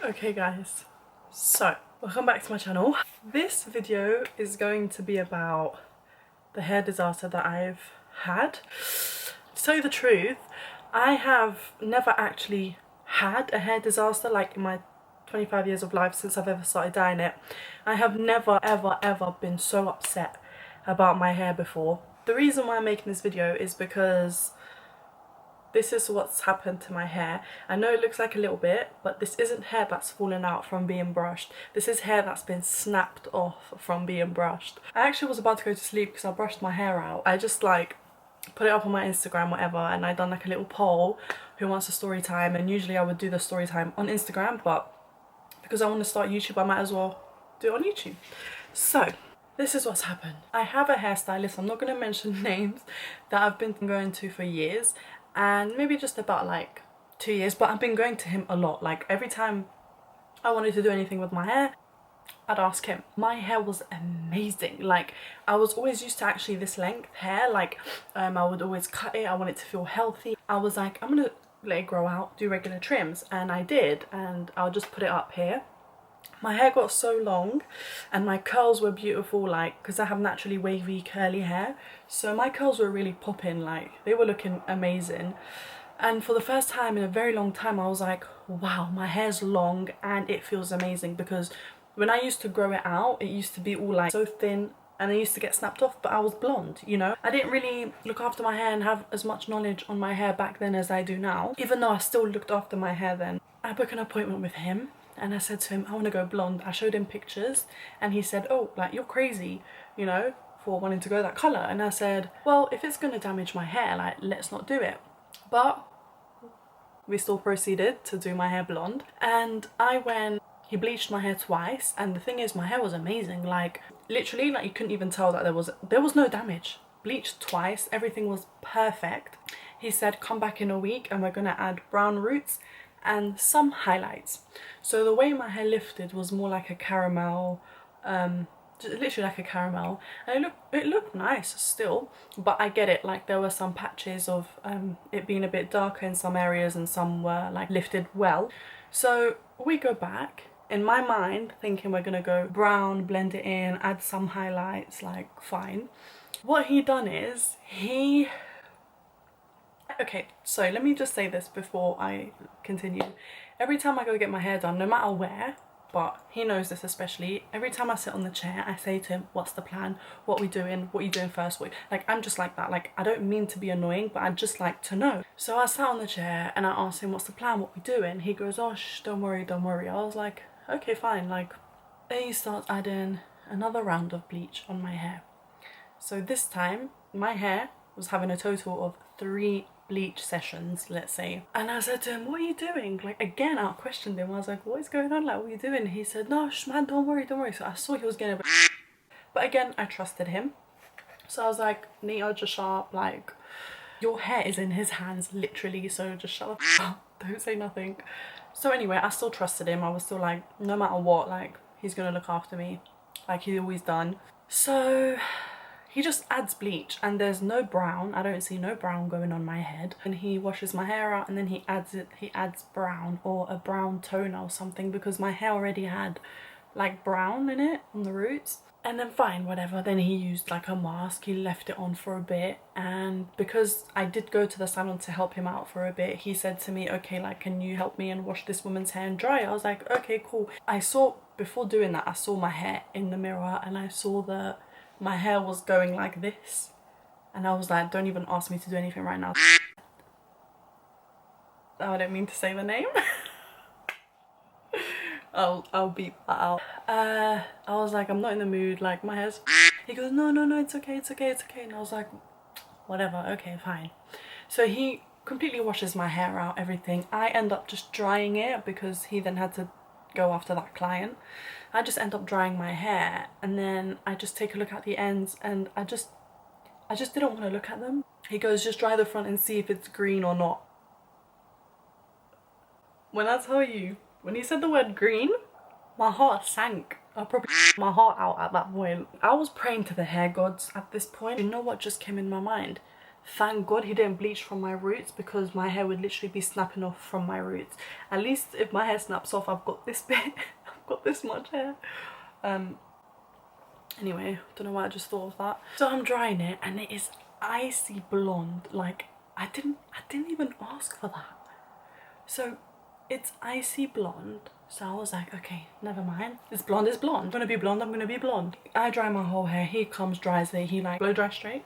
Okay guys, so welcome back to my channel. This video is going to be about the hair disaster that I've had. To tell you the truth, I have never actually had a hair disaster like in my 25 years of life since I've ever started dyeing it. I have never ever been so upset about my hair before. The reason why I'm making this video is because this is what's happened to my hair. I know it looks like a little bit, but this isn't hair that's fallen out from being brushed. This is hair that's been snapped off from being brushed. I actually was about to go to sleep because I brushed my hair out. I just like put it up on my Instagram, whatever, and I done like a little poll, who wants a story time, and usually I would do the story time on Instagram, but because I want to start YouTube, I might as well do it on YouTube. So this is what's happened. I have a hairstylist, I'm not going to mention names, that I've been going to for years, and maybe just about like 2 years, but I've been going to him a lot. Like every time I wanted to do anything with my hair, I'd ask him. My hair was amazing. Like I was always used to actually this length hair, like I would always cut it, I want it to feel healthy. I was like, I'm gonna let it grow out, do regular trims, and I did, and I'll just put it up here. My hair got so long and my curls were beautiful, like because I have naturally wavy curly hair, so my curls were really popping, like they were looking amazing. And for the first time in a very long time I was like, wow, my hair's long and it feels amazing, because when I used to grow it out it used to be all like so thin and I used to get snapped off, but I was blonde, you know. I didn't really look after my hair and have as much knowledge on my hair back then as I do now, even though I still looked after my hair then. I booked an appointment with him and I said to him, I want to go blonde. I showed him pictures and he said, oh, like you're crazy, you know, for wanting to go that colour. And I said, well, if it's going to damage my hair, like let's not do it. But we still proceeded to do my hair blonde, and he bleached my hair twice, and the thing is my hair was amazing, like literally, like you couldn't even tell that there was no damage. Bleached twice, everything was perfect. He said come back in a week and we're gonna add brown roots and some highlights. So the way my hair lifted was more like a caramel, just literally like a caramel, and it looked nice still, but I get it, like there were some patches of it being a bit darker in some areas and some were like lifted well. So we go back, in my mind thinking we're gonna go brown, blend it in, add some highlights, like fine. What he done is okay, so let me just say this before I continue. Every time I go get my hair done, no matter where, but he knows this especially, every time I sit on the chair I say to him, what's the plan, what we doing, what are you doing first, like I'm just like that. Like I don't mean to be annoying, but I just like to know. So I sat on the chair and I asked him, what's the plan, what we doing? He goes, oh shh, don't worry. I was like, okay fine. Like then he starts adding another round of bleach on my hair. So this time my hair was having a total of 3 bleach sessions, let's say. And I said to him, what are you doing? Like again, I questioned him. I was like, what is going on? Like what are you doing? He said, no shh, man, don't worry. So I saw he was getting a bit, but again I trusted him. So I was like, Nita, just shut up, like your hair is in his hands literally, so just shut up, don't say nothing. So anyway, I still trusted him. I was still like, no matter what, like he's gonna look after me like he's always done. So he just adds bleach and there's no brown. I don't see no brown going on my head. And he washes my hair out and then he adds brown or a brown toner or something, because my hair already had like brown in it on the roots. And then fine, whatever. Then he used like a mask. He left it on for a bit, and because I did go to the salon to help him out for a bit, he said to me, okay, like can you help me and wash this woman's hair and dry it? I was like, okay, cool. Before doing that, I saw my hair in the mirror and I saw that my hair was going like this, and I was like, don't even ask me to do anything right now. I don't mean to say the name. I'll beep that out. I was like, I'm not in the mood, like my hair's. He goes, no, it's okay. And I was like, whatever, okay, fine. So he completely washes my hair out, everything. I end up just drying it because he then had to go after that client. I just end up drying my hair, and then I just take a look at the ends, and I just didn't want to look at them. He goes, just dry the front and see if it's green or not. When I tell you, when he said the word green, my heart sank. I probably my heart out at that point. I was praying to the hair gods at this point. You know what just came in my mind? Thank God he didn't bleach from my roots, because my hair would literally be snapping off from my roots. At least if my hair snaps off, I've got this bit. I've got this much hair. Anyway, don't know why I just thought of that. So I'm drying it and it is icy blonde. Like, I didn't even ask for that. So it's icy blonde. So I was like, okay, never mind. It's blonde, it's blonde. I'm gonna be blonde, I'm gonna be blonde. I dry my whole hair, he comes, dries it, he like blow dry straight.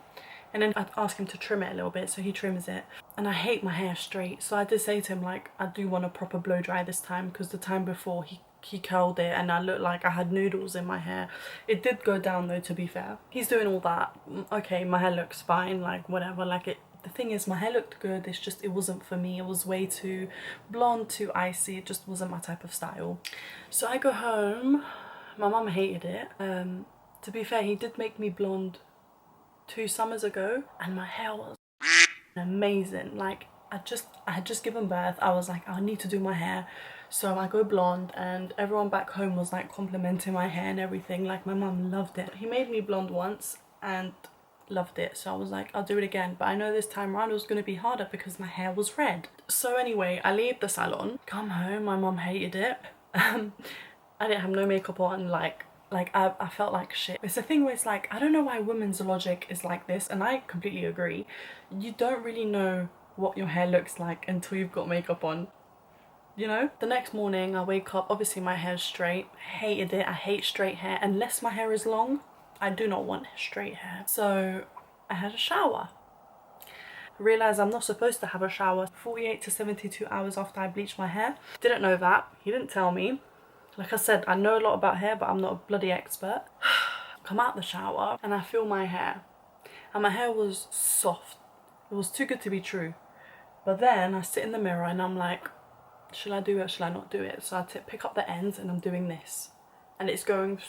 And then I ask him to trim it a little bit, so he trims it. And I hate my hair straight. So I did say to him, like, I do want a proper blow dry this time, because the time before he curled it and I looked like I had noodles in my hair. It did go down though, to be fair. He's doing all that. Okay, my hair looks fine, like whatever, like it. The thing is, my hair looked good, it's just, it wasn't for me. It was way too blonde, too icy, it just wasn't my type of style. So I go home, my mum hated it. To be fair, he did make me blonde 2 summers ago and my hair was amazing. Like, I had just given birth, I was like, I need to do my hair. So I go blonde and everyone back home was like complimenting my hair and everything. Like, my mum loved it. He made me blonde once and loved it, so I was like, I'll do it again, but I know this time around it was going to be harder because my hair was red. So anyway, I leave the salon, come home, my mum hated it. I didn't have no makeup on, like I felt like shit. It's a thing where it's like, I don't know why women's logic is like this, and I completely agree. You don't really know what your hair looks like until you've got makeup on, you know? The next morning I wake up, obviously my hair's straight. Hated it. I hate straight hair unless my hair is long. I do not want straight hair. So I had a shower. Realised I'm not supposed to have a shower 48 to 72 hours after I bleached my hair. Didn't know that. He didn't tell me. Like I said, I know a lot about hair, but I'm not a bloody expert. Come out the shower and I feel my hair. And my hair was soft. It was too good to be true. But then I sit in the mirror and I'm like, should I do it or should I not do it? So I pick up the ends and I'm doing this. And it's going...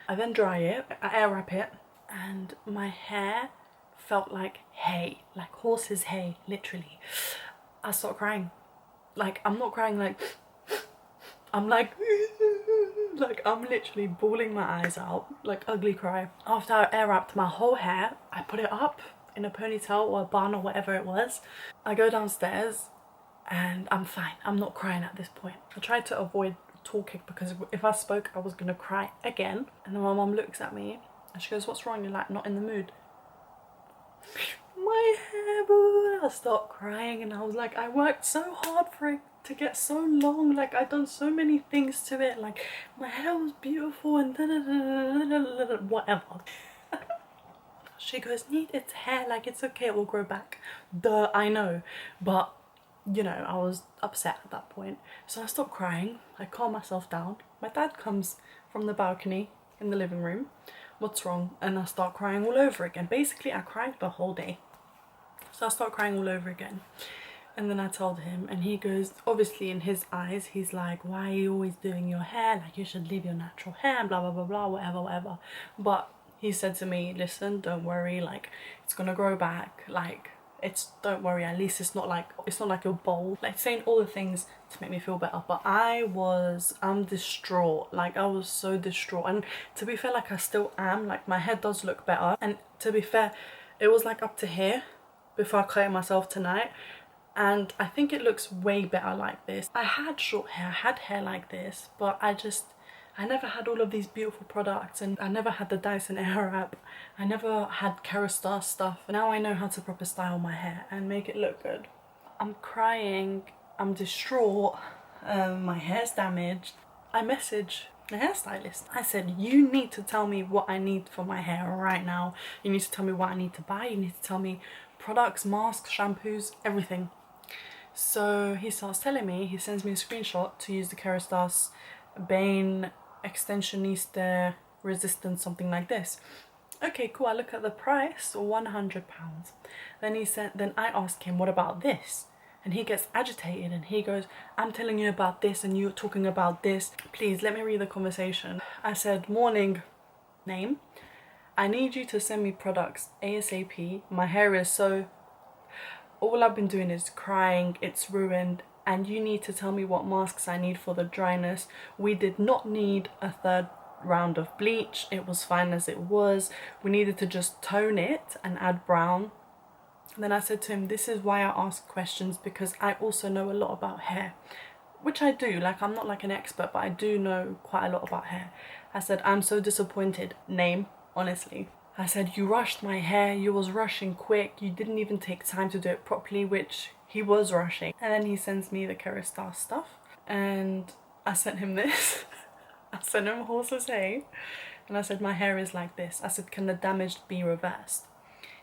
I then dry it, I air wrap it, and my hair felt like hay, like horse's hay, literally. I start crying. Like, I'm not crying like, I'm like I'm literally bawling my eyes out, like ugly cry. After I air wrapped my whole hair, I put it up in a ponytail or a bun or whatever it was. I go downstairs and I'm fine. I'm not crying at this point. I tried to avoid talking because if I spoke I was gonna cry again. And then my mum looks at me and she goes, what's wrong? You're like not in the mood. My hair, boo. I start crying and I was like, I worked so hard for it to get so long, like I'd done so many things to it, like my hair was beautiful and whatever. She goes, need its hair, like it's okay, it will grow back. Duh, I know, but you know, I was upset at that point. So I stopped crying, I calm myself down. My dad comes from the balcony in the living room. What's wrong? And I start crying all over again. Basically, I cried the whole day. So I start crying all over again. And then I told him and he goes, obviously in his eyes, he's like, why are you always doing your hair? Like you should leave your natural hair and blah, blah, blah, blah, whatever, whatever. But he said to me, listen, don't worry, like it's gonna grow back, like don't worry, at least it's not like you're bald, like saying all the things to make me feel better. But I'm distraught, like I was so distraught. And to be fair, like I still am, like my hair does look better. And to be fair, it was like up to here before I cut it myself tonight, and I think it looks way better like this. I had short hair, I had hair like this, but I never had all of these beautiful products, and I never had the Dyson Airwrap. I never had Kerastase stuff. Now I know how to proper style my hair and make it look good. I'm crying, I'm distraught, my hair's damaged. I message the hairstylist. I said, you need to tell me what I need for my hair right now. You need to tell me what I need to buy. You need to tell me products, masks, shampoos, everything. So he starts telling me, he sends me a screenshot to use the Kerastase Bane Extensionista Resistance, something like this. Okay, cool. I look at the price, £100. Then I ask him, what about this? And he gets agitated and he goes, I'm telling you about this and you're talking about this. Please let me read the conversation. I said, morning, name. I need you to send me products ASAP. My hair is so... all I've been doing is crying. It's ruined. And you need to tell me what masks I need for the dryness. We did not need a third round of bleach. It was fine as it was. We needed to just tone it and add brown And then I said to him, this is why I ask questions, because I also know a lot about hair, which I do. Like, I'm not like an expert, but I do know quite a lot about hair. I said, I'm so disappointed. Name, honestly. I said, you rushed my hair, you was rushing quick, you didn't even take time to do it properly, which he was rushing. And then he sends me the Kerastase stuff, and I sent him this. I sent him horse's hay, and I said, my hair is like this. I said, can the damage be reversed?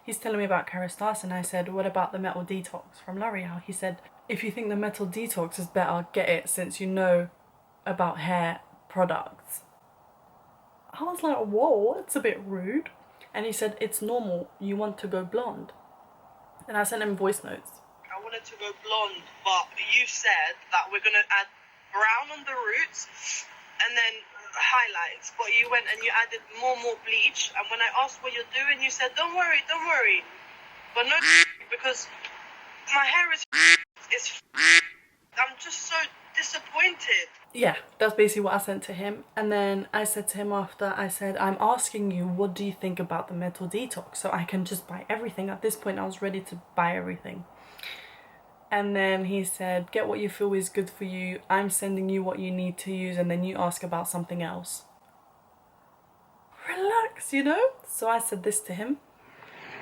He's telling me about Kerastase, and I said, what about the metal detox from L'Oreal? He said, if you think the metal detox is better, get it, since you know about hair products. I was like, whoa, that's a bit rude. And he said, it's normal, you want to go blonde. And I sent him voice notes. I wanted to go blonde, but you said that we're going to add brown on the roots and then highlights, but you went and you added more bleach, and when I asked what you're doing, you said, don't worry, but no, because my hair is I'm just so disappointed. Yeah, that's basically what I sent to him. And then I said to him after, I said, I'm asking you, what do you think about the metal detox? So I can just buy everything. At this point, I was ready to buy everything. And then he said, get what you feel is good for you. I'm sending you what you need to use, and then you ask about something else. Relax, you know? So I said this to him.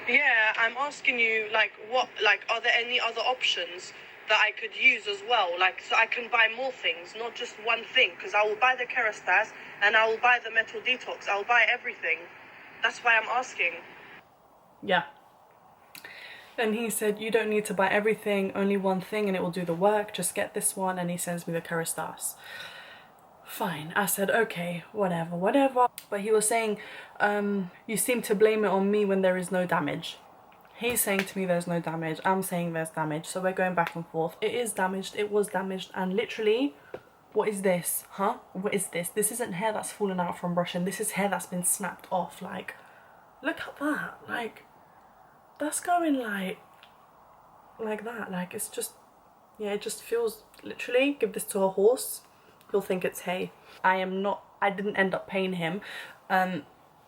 Yeah, I'm asking you, like, what, like, are there any other options that I could use as well? Like, so I can buy more things, not just one thing. Because I will buy the Kerastase, and I will buy the metal detox. I will buy everything. That's why I'm asking. Yeah. And he said, you don't need to buy everything, only one thing and it will do the work, just get this one. And he sends me the Kerastase. Fine. I said, okay, whatever. But he was saying, you seem to blame it on me when there is no damage. He's saying to me there's no damage, I'm saying there's damage, so we're going back and forth. It is damaged, it was damaged, and literally, what is this? Huh? What is this? This isn't hair that's fallen out from brushing, this is hair that's been snapped off. Like, look at that. Like, that's going like that. Like, it's just, yeah, it just feels, literally, give this to a horse, he'll think it's hay. I didn't end up paying him,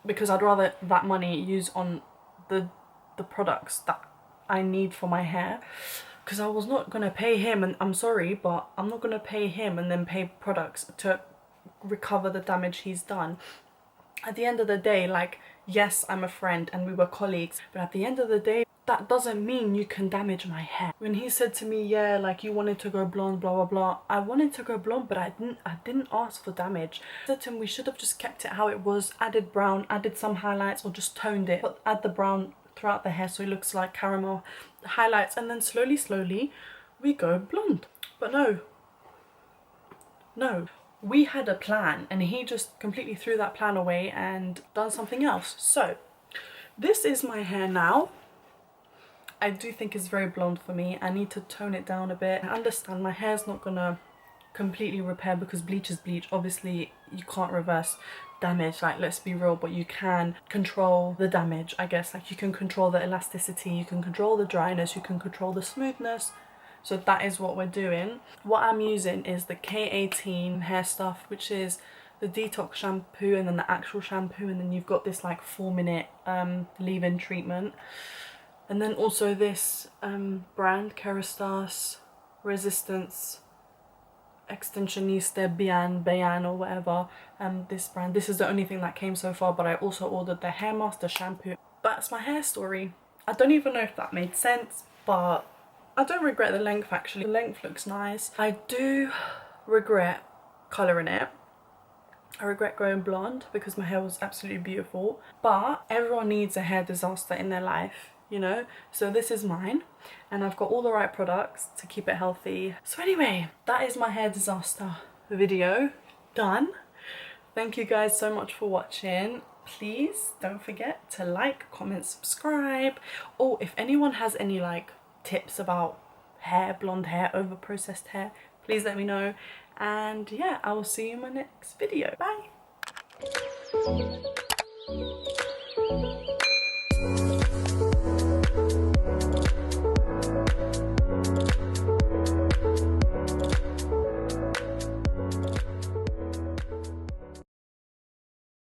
because I'd rather that money use on the products that I need for my hair, because I was not gonna pay him, and I'm sorry, but I'm not gonna pay him and then pay products to recover the damage he's done. At the end of the day, like, yes, I'm a friend and we were colleagues, but at the end of the day, that doesn't mean you can damage my hair. When he said to me, yeah, like, you wanted to go blonde, blah blah blah, I wanted to go blonde, but I didn't ask for damage. I said to him, we should have just kept it how it was, added brown, added some highlights, or just toned it, but add the brown throughout the hair so it looks like caramel highlights, and then slowly we go blonde. But no, we had a plan and he just completely threw that plan away and done something else. So this is my hair now. I do think it's very blonde for me. I need to tone it down a bit. I understand my hair's not gonna completely repair because bleach is bleach. Obviously you can't reverse damage, like, let's be real, but you can control the damage, I guess. Like, you can control the elasticity, you can control the dryness, you can control the smoothness. So that is what we're doing. What I'm using is the K18 hair stuff, which is the detox shampoo and then the actual shampoo, and then you've got this like 4-minute leave-in treatment. And then also this brand, Kerastase Resistance Extensionista Bayan or whatever, this brand. This is the only thing that came so far, but I also ordered the hair mask, the shampoo. That's my hair story. I don't even know if that made sense, but I don't regret the length actually. The length looks nice. I do regret colouring it. I regret going blonde because my hair was absolutely beautiful, but everyone needs a hair disaster in their life, you know? So this is mine, and I've got all the right products to keep it healthy. So anyway, that is my hair disaster video done. Thank you guys so much for watching. Please don't forget to like, comment, subscribe. Oh, if anyone has any like tips about hair, blonde hair, over processed hair, please let me know. And yeah, I will see you in my next video. Bye.